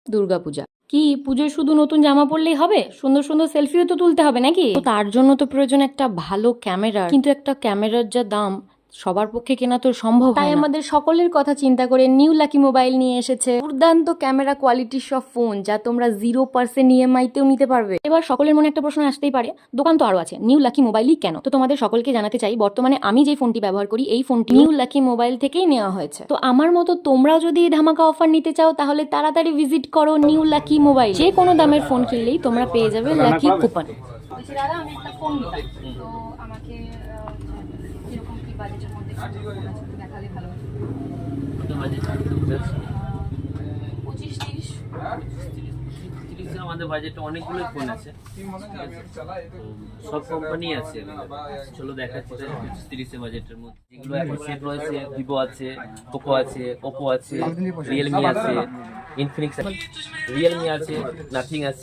দুর্গাপূজা কি পুজোয় শুধু নতুন জামা পরলেই হবে? সুন্দর সুন্দর সেলফিও তো তুলতে হবে নাকি? তো তার জন্য তো প্রয়োজন একটা ভালো ক্যামেরা, কিন্তু একটা ক্যামেরার যা দাম সবার পক্ষে কেনা তো সম্ভব হয় না। তাই আমাদের সকলের কথা চিন্তা করে নিউ লাকি মোবাইল নিয়ে এসেছে দুর্দান্ত ক্যামেরা কোয়ালিটির সব ফোন, যা তোমরা 0% ইএমআই-তেও নিতে পারবে। এবার সকলের মনে একটা প্রশ্ন আসতেই পারে, দোকান তো আরো আছে, নিউ লাকি মোবাইলই কেন? তো তোমাদের সকলকে জানাতে চাই, বর্তমানে আমি যে ফোনটি ব্যবহার করি এই ফোনটি নিউ লাকি মোবাইল থেকেই নেওয়া হয়েছে। তো আমার মতো তোমরাও যদি এই ধামাকা অফার নিতে চাও তাহলে তাড়াতাড়ি ভিজিট করো নিউ লাকি মোবাইল। যে কোনো দামের ফোন কিনলেই তোমরা পেয়ে যাবে লাকি কুপন। বলছি দাদা, আমি একটা ফোন নিতাম, তো আমাকে কিরকম কি বাজেটের মধ্যে দেখালে ভালো হতো। 25-30 আমাদের বাজেটে অনেকগুলো ফোন আছে, সব কোম্পানি আছে। চলো দেখাচ্ছি 30 বাজেটের মধ্যে যেগুলো এখন সেট রয়েছে। ভিভো আছে, পোকো আছে, ওপো আছে, রিয়েলমি আছে, ইনফিনিক্স আছে, রিয়েলমি আছে, নাথিং আছে।